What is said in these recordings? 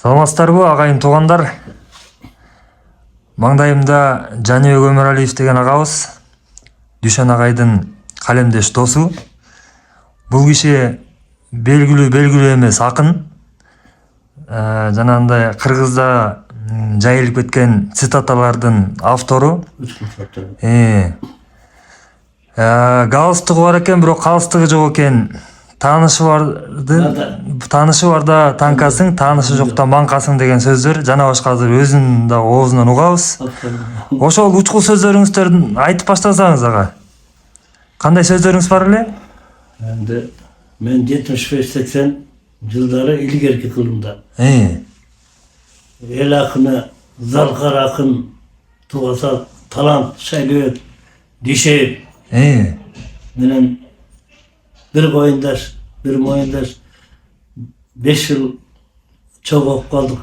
Саламатсыздарбы агайын туугандар. Маңдайымда Жаныбек Өмөралиев деген агабыз, Дүйшөн агайдын калемдеш досу. Бул киши белгилүү эмес акын. Жанагындай кыргызда жайылып кеткен цитаталардын автору. Галстугу бар экен, бирок калстыгы жок экен. Таанышы барда танкасың, таанышы жокта маңкасың деген сөздөр жана башка азыр өзүнүн да оозунан угабыз. Ошол учкул сөздөрүңүздөрдү айтып баштасаңыз ага. Кандай сөздөрүңүз бар эле? Endi men 75-80 жылдары илгерки кылымда. Эл акыны, залкар акын, тугаса талант, Шайлөбек, Дүйшөев менен bir moyundaş 5 yıl çok okup kaldık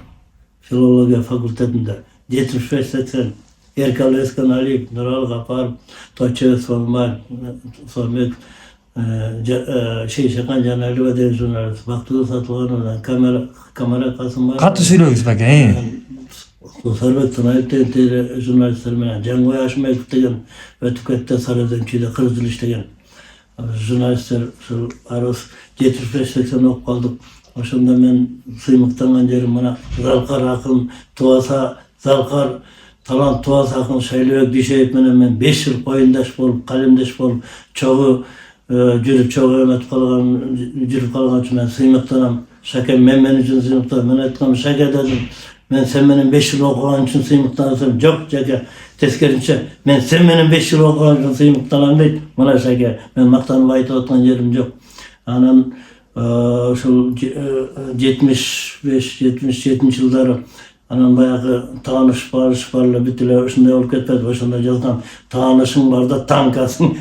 filologiya fakültetinde. 75-80 Erkal Özkan Aliyev, Nural Gapar, Toçö, Solmay, Solmek, Şakan Canali ve Deniz Jurnalist, Baktığı Satılan, Kamera Kasımay. Katı söylüyoruz bakın. Sorbet Tanayip Tenteli jurnalistlerime, Cengoy Aşmayıp degen ve Tüket'te Sarıdönçü'de Kırızılış degen. Jurnalistler şu arası 75-80 okup kaldık. Oşunda men sıymıktan jerim bana Zalkar akın, Tuasa Zalkar talant Tuasa akın Şайлöbek Dүйшөев менен men 5 yıl koyundaş bolup, kalemdeş bolup, çoğu жүрүп эметип калган үчүн мен сыймыктанам. Шаке мен үчүн сыймыктанам. Мен айткам Шаке дедим. Men sen menin 5 yıl okugan üçün sıymıktanasam. Yok Şaке. Teskerinçe men sen menin 5 yıl okugan üçün sıymıktanam deyt. Mana Şake. Men maktanıp aytıp atkan yerim yok. Anan şol 75-77 yılları anan bayakı taanış barla bitile uşunday olup ketpedi. Oşunda yazgam. Taanışın var da tankasın.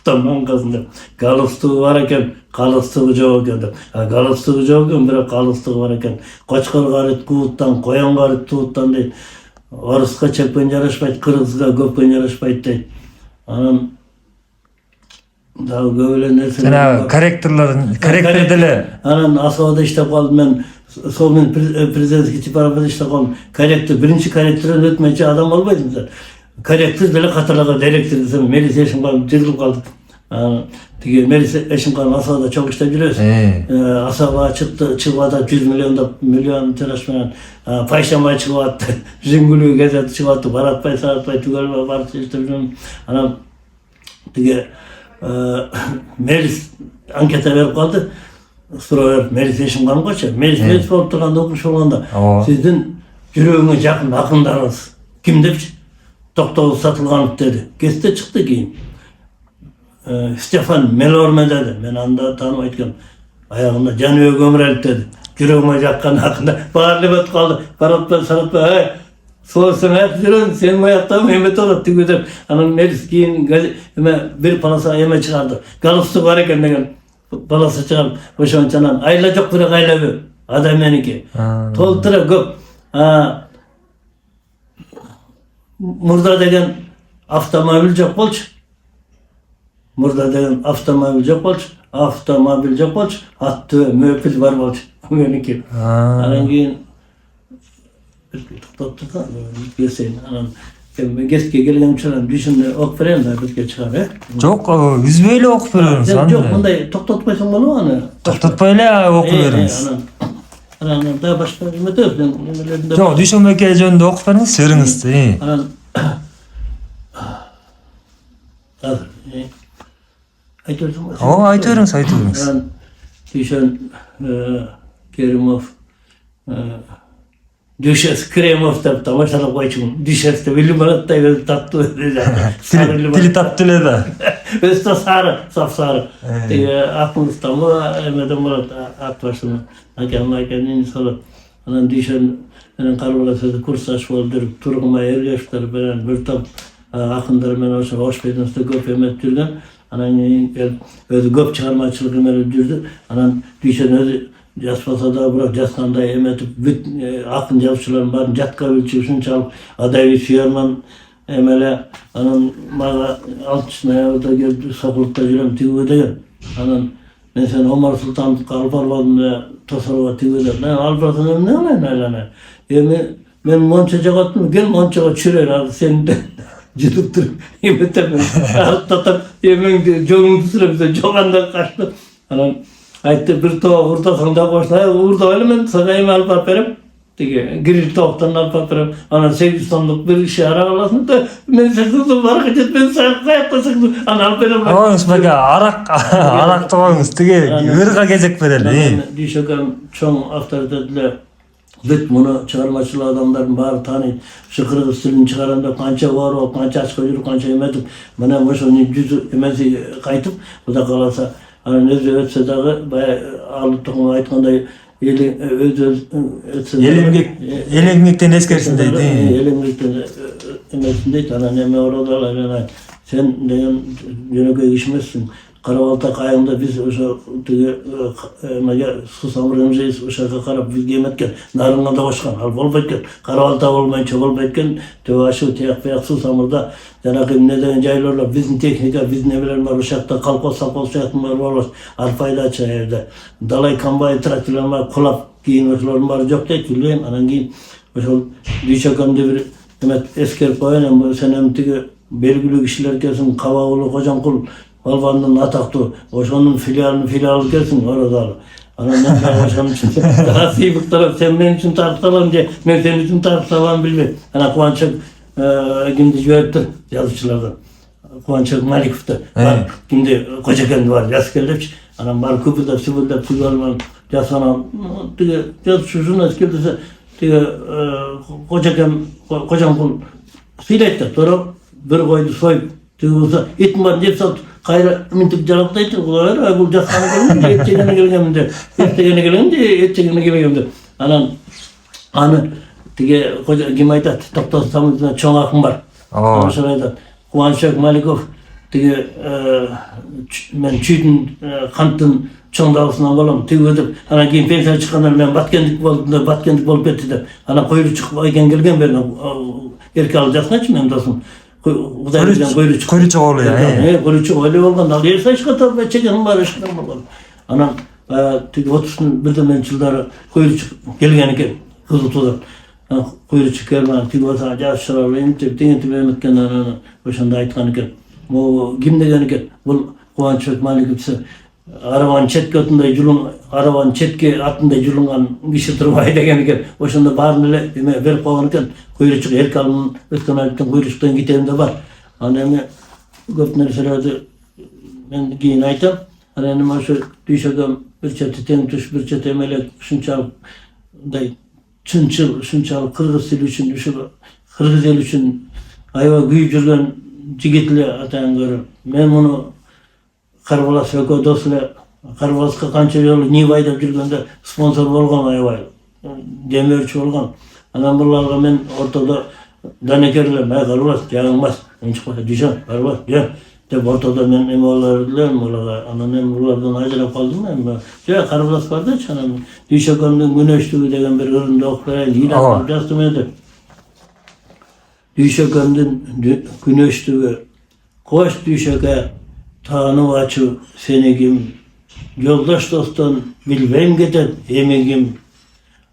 Tankasında. Galstuğu var eken. Kalıstuğu yok eken. Kalıstuğu yok eken. Bir kalıstuğu var eken. Koçkar garit kuğuttan, koyan garit tuğuttan deyt. Orusqa çekpen yarışpayt, Kırgızga köpken yarışpayt deyt. Anan daha böyle nerseler. Sana karakter dili. Anan asabada iştep kaldım men. Sol men prezidentski tiparabada iştep kaldım. Birinci karakterden ötmeyince adam olmaydım sen. Karakter dili katırlaga direktir desem. Melis Eşimkan cızılıp kaldık. Melis Eşimkan asabada çok iştep жүрөбүz. Asaba çıktı, çıkıvadı 100 milyon tiraşmayan. Payşamay çıkıvadı, Jingülü gezeti çıkıvadı. Baratpay, Saratpay, Tügelbay, Barat iştep жүрөbүz. Anam Melis ankete verip kaldı. Sonra Melis Eşimkan koçu. Melis olup durganda okumuş olganda. Sizdin жүрөгүңө жакын akındarınız kim depçi? Doktor Satılganov dedi. Keste çıktı keyin. Stefan Melorme dedi. Men anda tanım aytkan. Ayağında Janыбек Өмөралиев dedi. Жүрөгүмө жаккан akında. Bağırlıp kaldı. Baratpay, Saratpay. Soğusun hep жүрөң. Sen ayaktan emet olarak tügüdür. Anam Melis keyin bir palasa yeme çıkardı. Galstuğu var eken degen. Palasa çıkarıp. Oşonçanan. Ayla çok bir ayla bir. Adam meniki. Toltıra köp. Murda degen avtomobil çok bolçu. Murda degen avtomobil çok bolçu. Avtomobil çok bolçu. Attı möpil var bolçu. Meniki. Anan keyin tuttu da gelseyin. Anan Geske gelgen çaran düşünde ok veren da bitke çıkar he. Çok üzbeyle okup veriyoruz. Yok bunday toktatmaysan bolur mu? Toktatpayla okup veriyoruz. Anan da başka hizmet yok. Yok Dүйшөнбекке жөнүндө okup veriңiz, seriңiz. Anan Aytıyoruz. Anan Dүйшөн Kerimov Düşes Kremov da tamaşalap koyçum. Düşes de bilim barattay tatlı dedi. Tili tatlı da. Öste sarı, sapsarı. Aklımızda mı emeden murat at başını. Hakem sorup. Anan Dүйшön menen karıla sözü kursaş boldur. Turguma ergeçler beren bir top akınдар men oşa hoş bedensde köp emet жүрген. Anan özü köp çıkarmaçılık emeli жүрdü. Anan Dүйшön özü Jaspasa da bırak jaskanda emetip akın javçıların bарын jatka bilçi üçün çalıp Adavi Suyarman emele anan mağa altışına da geldi sokulukta жүрem tügü degen. Anan Men sen Omar Sultan Alparladığında tasarrufa tigede. Ben Alparladığında ne olayım öyle? Men monça jagattım, gel monçaga çürer abi sen de jitup dur. Yemetem. Tatar yemen joğun sıra bize joganda kaçtı. Anan aytты bir toğa urtasang da koşsa urda öyle men sana alып barıp berem. Tige girir toğdan alып berem. Ana 8 tonluk bir işe ara alasın da men sesini var kaçet ben sana kayıtlasın. Ana alып berem. Oğuz baka arak toğunuz tige ırga gezek bereli. Dişöken çoğun avtoritetler Büt bunu çıkarmaçılı adamların bari tanıyın. Şu Kırgız tilini çıkaranda kança var o, kança açık yürü, kança yemedim. Bana boş onu yüzü emezi kaytıp, bu da kalasa. Hani ne diyor etse dağı, bayağı alıttığımı aytkanday, öz etse dağı. Elimlikten eskersindeydi. Elimlikten emesindeydi. Hani neme oradalar, sen degen yönöke işmezsin. Karabalta kayında biz su samırımızayız uşaka karab biz gemetken narınla da koşkan al bolbaytken Karabalta olmayınca bolbaytken tövbe aşı teyak su samırda yanakım ne degen jaylarlar bizim teknika biz nebeler var uşakta kalkos salkos şayatım var arpayla açan evde dalay kambay traktörler var kulap giyinmeklerim var yok değil bileyim anan giyin ошол дүйшөкөмдү bir esker koyan bu senem tigi belgili kişiler kesin Kavağulu Kocankul Balvan'ın ataklı, oşanın filialı gelsin orada. Anamdan ben oşanın için daha sıyık taraf, sen benim için tartışalan diye, ben senin için tartışalan bilmem. Ana Kuvançak şimdi jüvetti yazıcılardan. Kuvançak Malikov'da. Şimdi Kocakendi var, yaz gelmiş. Anam var Kupı'da, Sıvı'da, Sıvı'da, yazsanan, yaz şuşun eskildiyse, Kocankul siletti, sonra bir koydu soyup, itim var deyip sat, kayra mintik jalaptaydı, olar bu jaskana geldi, etçegene gelgende. Anı tige koca kim aytat, toptosu samızda çoğun akım var. Oşan aytat, Kuvançak Malikov tige men çüydün kanttın çoğun dağısından bolam, tige ödüp, ana keyin pensiya çıkanlar men batkendik bolup ketdi de, ana koyru çıkıp ayken gelgen berine, erke alı jaskana men dostum. Koyruçuk oluyor ya. Koyruçuk öyle olgan. Al yer saçka tabi çekenim var ışkıdan bakalım. Anam, tüy 30'un birden ben çıldarı koyruçuk gelgen eken, Kızıltu'dan. Koyruçuk gelmen, tüy 30'a jaz şararlı emtip, dengetip emetken anana, oşanda aytkan eken. O kim degen eken, bu Kuvançak Malikop'sa, arabanın çetke atınday julun, arabanın çetke atınday julungan kişi turmay degen eken. Oşanda barın ele, verip kovan eken, koyruçuk erkalının ötken ayıptan koyruçuktan giterim de var. Annemle köp nerselerde ben giyin aytam. Annem aşı düşögem bir çeti ten tuş bir çeti emelek şunçal day çınçıl şunçal Kırgız dili üçün Kırgız el üçün ayva güy жүрген jigitli atayan görür. Men bunu Karbalas Öko dostla Karbalas'a kança yolu Nivay'da жүрgende sponsor bolgan ayvay. Demirçi bolgan. Anam bunlarga men ortada danekerler, ben Karbalas jağınmaz. Çıkma düşen, Karbalas gel. De ortada men emolarlar olaga anam bunlardan ajrap kaldım ben. Ya Karbalas vardı çanam. Düşökönün güneştüğü degen bir üründe okuyayım. Yine jastım edi. Düşökönün güneştüğü koş düşöke tanı açı senegim. Yoldaş dosttan bilbem geten emegim.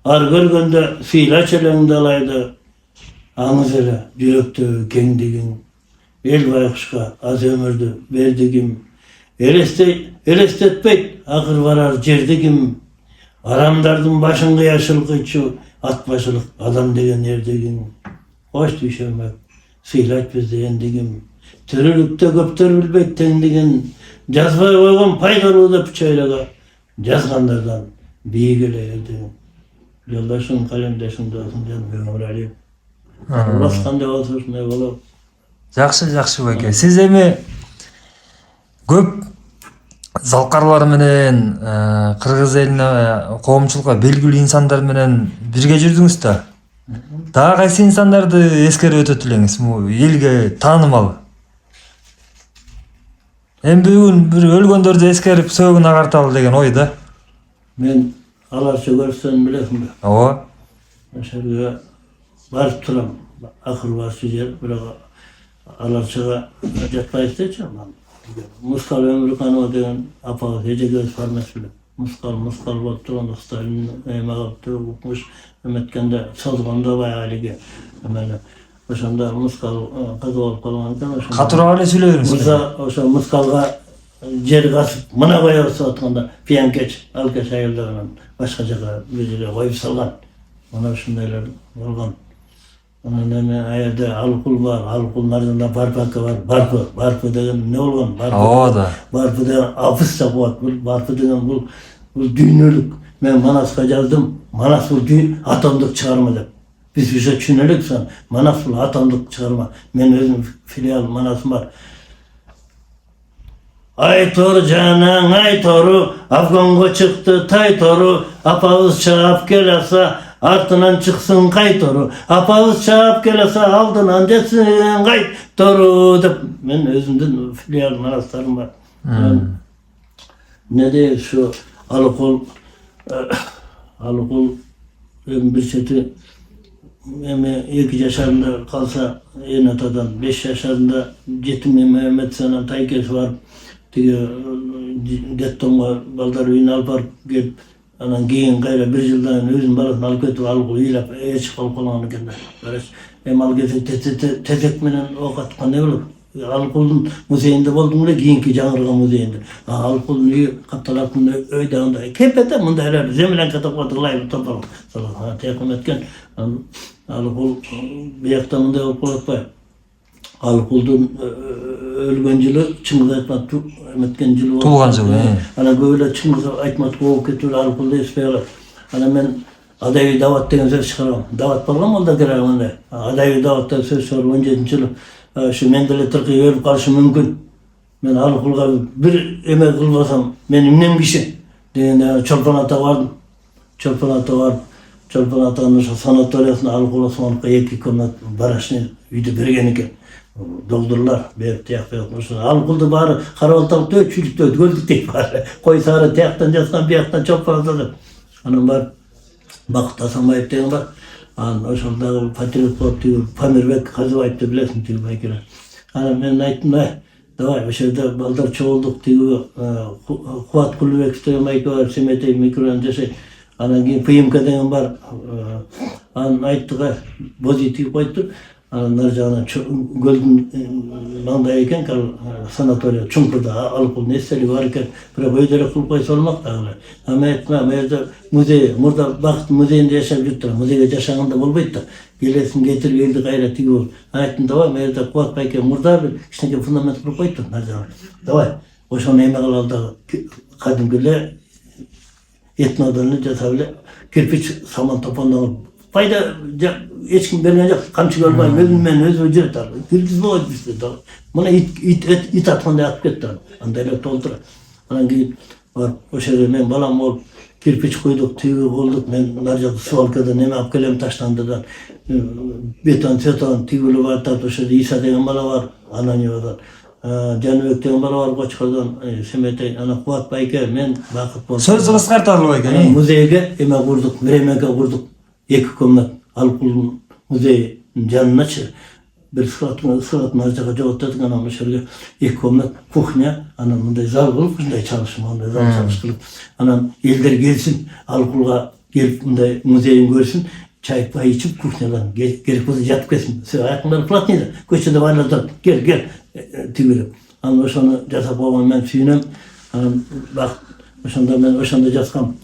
Argırgında silaç elengdalaydı. Ağız ele yürekte kendigin. El bayakışka az ömürdü verdigim. Elestetpeyt akır varar cerdigim. Aramdardın başınga yaşılgıçı at başılık adam degen erdigim. Hoş düşemek silaç bizde endigim. Türülükte köptür bilbek tendigin. Жазбай койгон пайдалуу деп чөйрөгө жазгандардан бийик эле эрдигим. Жолдошум, калемдешим, досум жаным Өмүрали. Аллах кандай болсо ушундай болот. Жакшы беке. Сиз эми көп залкарлар менен кыргыз элине коомчулукка белгилүү инсандар менен бирге жүрдүңүз да. Дагы кайсы инсандарды эскерип өтөт элеңиз? Элге таанымал. Эми бүгүн бир өлгөндөрдү эскерип сөөгүн агарталы деген ой да. Мен аларча көрсөм билесиңби? Ооба. Ошерге барып турам. Акыр башы жер, бирок аларчага жатпайбыз дечи. Muskal Ömürkanova деген апабыз эжегебиz бармас беле. Muskal болуп турганда Сталин эме кылыптыр, укмуш эметкенде созгондо баягы эмени. Ошондо Muskal кызы болуп калган экен. Ошондо катуураак эле сүйлөбүңүз. Мырза ошо Muskalга жер касып мына коебуз деп атканда пиянкеч, алкаш айылдар менен башка жака бир жерге коюп салган. Мына ушундайлар болгон. Анан эми аерде Алыкул бар, Алыкулдун ардында Барпака бар. Барпы деген эмне болгон? Ооба да. Барпы деген апыс чапат. Бул Барпы деген бул дүйнөлүк. Мен Манаска жаздым. Манас бул атомдук чыгарма деп. Биз уже түшүнөлүк сан. Манас бул атомдук чыгарма. Мен өзүм филиал Манасым бар. Ай тору жанаң, ай тору, Афганго чыкты тай тору, апабыз чаап келаса, артынан чыксын кай тору, апабыз чаап келаса, алдынан жетсин кай тору деп мен өзүмдүн филиал Манастарым бар. Не дейт ушу Алыкул бир чети эми 2 жашарында калса, эн атадан 5 жашарында жетим эметсенен тайкеси барып, тиги детдомго балдар үйүнө алып барып келип, анан кийин кайра 1 жылдан өзүнүн баласын алып кетип Алыкул ыйлап эч болуп калган экен да. Эми ал кезде тезек менен ок аткан не болот? Алыкулдун музейинде болдум эле, кийинки жаңырган музейинде. Алыкулдун үйү катталатын өйдө андай кепете мындайлар землянка деп коет, ылайып топалып салган. Теким эткен. Алыкул биякта мындай болуп калып атпайбы? Алыкулдун өлгөн жылы Чыңгыз Айтматов эметкен жылы болуп. Туулган жылы. Анан көп эле Чыңгыз Айтматов болуп кетип Алыкулду эспей калат. Анан мен Адайы дават деген сөз чыгарам. Дават болгон молда керек андай. Адайы дават деген сөз чыгарып 17-жылы ушу мен деле тыркый өлүп калышым мүмкүн. Мен Алыкулга бир эме кылбасам, мен эмнем киши деген Чолпон ата бардым. Чолпон атанын ошо санаториясына Алыкул Осмоновго 2 комнат барачный үйдү берген экен. Долдурлар берип тияк берип. Ошо Алыкулду баары карабалталыктуу, чүлүктүү, көлдүктөй баары. Кой сары тияктан жазган, бияктан Чолпон ата деп. Анан бар Бакыт Асанбаев деген бар. Анан ошол дагы патриот болуп тиги Памирбек Казыбаевди билесиң, тиги байкелер. Анан мен айттым, давай ошол жерде балдар чогулдук, тиги Кубат Кулубеков деген байке бар, Семетей микрорайонунда жашайт. Анан кийин ПМК деген бар. Анан айттыга бози тигип коюптур. Анан нар жагынан көлдүн маңдай экен, санатория чуңкурда Алыкулдун эстелиги бар экен. Бирок өйдө эле кылып койсо болмок дагы. Ама айтма, мында музей, мурда Бакыт музейинде жашап жүрүптүр. Музейге жашаганда болбойт да. Келесин кетирип элди кайра тиги болуп. Айттым, давай, мында Кубат байке мурда бир кичинекей фундамент куруп коюптур нар жагынан. Давай, ошону эме кылалы дагы. Кадимки эле этнодон жасап эле кирпич саман топондон пайда эч ким берген жок, камчы көрбөй, өзүм менен өзүм жүрөт ал. Киргизбейт бизди да. Мына ит аткандай атып кетти ал. Андай эле толтура. Анан кийин бар, ошо жерде мен балам болуп кирпич куйдук, тиги болдук. Мен нар жакта свалкадан неме алып келем таштандыдан. Бетон, тигилип атат. Ошо жерде Иса деген бала бар, Ананиевадан. Жаныбек деген бала бар, Кочкордон, Семетей. Анан Кубат байке, мен Бакыт болуп. Сөз кыскартарлы экен. Музейге эме курдук, мремеге курдук. 2 комнат Алыкулдун музейинин жаныначы бир сыгат наржага жоготтадык. Анан ошол жерге 2 комнат кухня, анан мындай зал кылып, мындай чалышым, мындай зал чалыш кылып, анан элдер келсин, Алыкулга келип мындай музейин көрсүн, чай пай ичип кухнядан керек болсо жатып кетсин. Аякыңдар платный да, көчөдө баарлар турат. Кел, тигилип. Анан ошону жасап койгон мен сүйүнөм. Анан ошондо мен ошондо жазгам.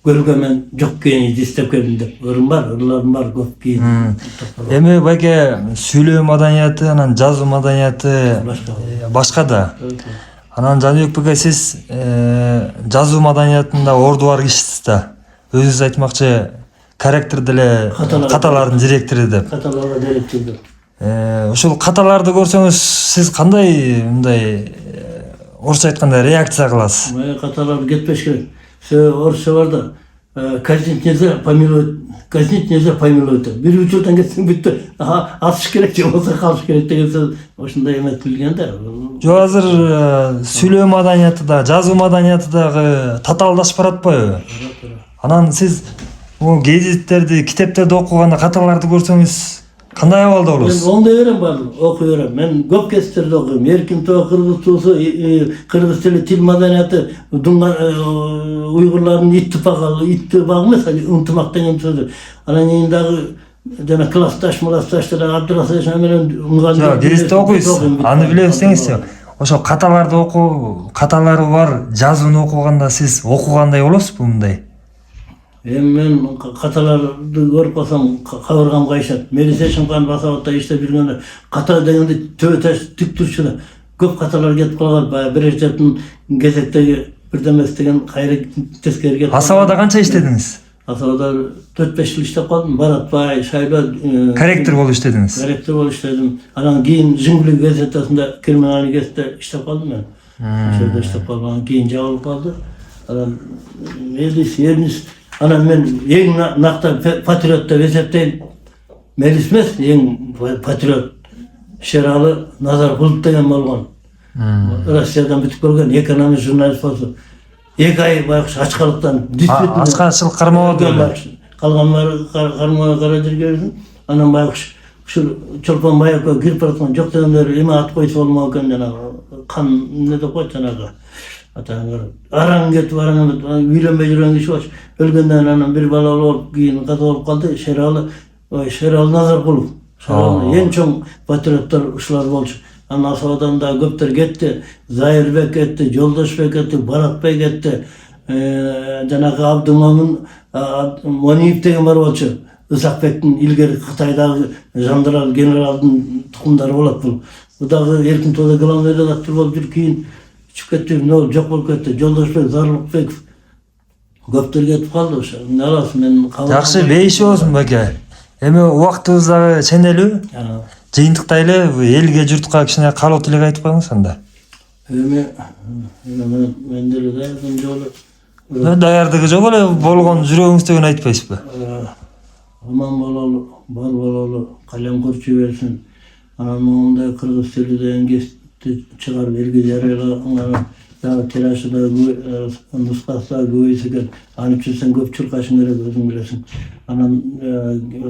Көргө мен жок кийин издеп келдим деп. Ырларым бар көп кийин. Эми байке сүйлөө маданияты, анан жазуу маданияты башка да. Анан Жаныбек байке сиз жазуу маданиятында орду бар кишисиз да. Өзүңүз айтмакчы характер деле каталардын директору деп. Каталарга директор. Ушул каталарды көрсөңүз сиз кандай мындай орусча айтканда реакция кыласыз? Каталар кетпеш керек. Орусча бар да. Казнить нельзя, помиловать. Бир учурдан кетсең бүттү. Асыш керек, же болсо калыш керек деген сөз ошондой эметип билген да. Жок, азыр сүйлөө маданияты да, жазуу маданияты дагы татаалдашып баратпайбы? Анан сиз гезиттерди, китептерди окуганда каталарды көрсөңүз Кандай абалда Мен болосуз? оңдай берем бардым, окуй берем. Мен көп кесиптерде окуйм. Эркин Тоо кыргыз туусу, кыргыз тили тил маданияты, уйгурлардын иттибагы эмес, ынтымак деген сөзү. Анан кийин дагы жана классташ, мурасташтар Абдурасыл менен Жок, биз окуйсуз. Аны биле берсеңизчи. Ошо каталарды каталары бар жазууну окуганда сиз окугандай болосузбу мындай? Мен каталарды көрүп калсам кабыргам кайышат. Мелисе Шымкан Басабатта иштеп жүргөндө ката дегенде төбө таш тик турчу да. Көп каталар кетип калган. Баягы бир жатын кезектеги бирдемес деген кайра тескери кетип. Асабада канча иштедиңиз? Асабада 4-5 жыл иштеп калдым. Баратбай, Шайло Корректор болуп иштедиңиз. корректор болуп иштедим. Анан кийин Жиңгилик газетасында криминалдык газетте иштеп калдым мен. Ошол жерде иштеп калдым. Анан кийин жабылып калды. Анан Мелис анан мен эң накта патриот деп эсептейм. Мелис эмес, эң патриот Шералы Назаркулов деген болгон. Россиядан бүтүп келген экономист журналист болсу. 2 ай байкуш ачкалыктан Ачкачылык кармабады беле. Калганлары кармага кара жүргөн. Анан байкуш ушул Чолпон Маякка кирип бараткан жок дегендер эме ат койсо болмок экен жанагы кан эмне деп коет жанагы. Араң кетип үйлөнбөй жүргөн киши болчу. Өлгөндөн анан бир бала болуп кийин каза болуп калды. Шералы Назаркулов. Эң чоң патриоттор ушулар болчу. Анан Асабадан да көптөр кетти. Зайырбек кетти, Жолдошбек кетти, Баратбай кетти. Жанагы Абдымомун Мониев деген бар болчу. Ысакбектин илгери Кытайдагы жандарал генералдын тукумдары болот бул. Бул дагы Эркин Тоодо главный редактор болуп жүрүп кийин чыгып кетти, жок болуп кетти. Жолдошбек Зарлыкбеков көптөр кетип калды ошо. Эмне аласың мен Жакшы бейиши болсун баке. Эми убактыбыз дагы ченелүү. Жыйынтыктай эле элге журтка кичине каалоо тилек айтып коюңуз анда. Эми мен деле даярдын жолу. Даярдыгы жок эле болгон жүрөгүңүздөгүн айтпайсызбы? Аман бололу, бар бололу, калем көрчү берсин. Анан моундай кыргыз тили деген кесипти чыгарып элге жарыялаган дагы тиражы да нускасы да көбөйсө экен. Анып жүрсөң көп чуркашың керек, өзүң билесиң. Анан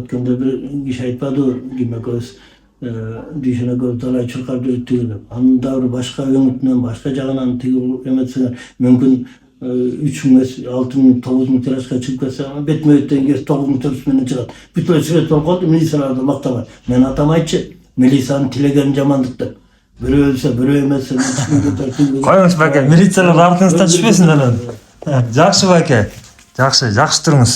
өткөндө бир киши айтпадыбы, ким экөөбүз дүйшөнө көп талай чуркап жүрүп тигилип. Анын да бир башка өңүтүнөн, башка жагынан тигип эметсең мүмкүн 3.000, 6.000, 9.000 тиражга чыгып кетсе, бетме беттен кес 9.000 менен чыгат. Бүт сүрөт болуп калды, милицияларды мактабай. Мен атамайчы, милицияны тилеген жамандык деп. Бирөө өлсө, бирөө эмесе, Коюңуз баке, милициялар артыңыздан түшпөсүн анан. Жакшы баке. Жакшы туруңуз.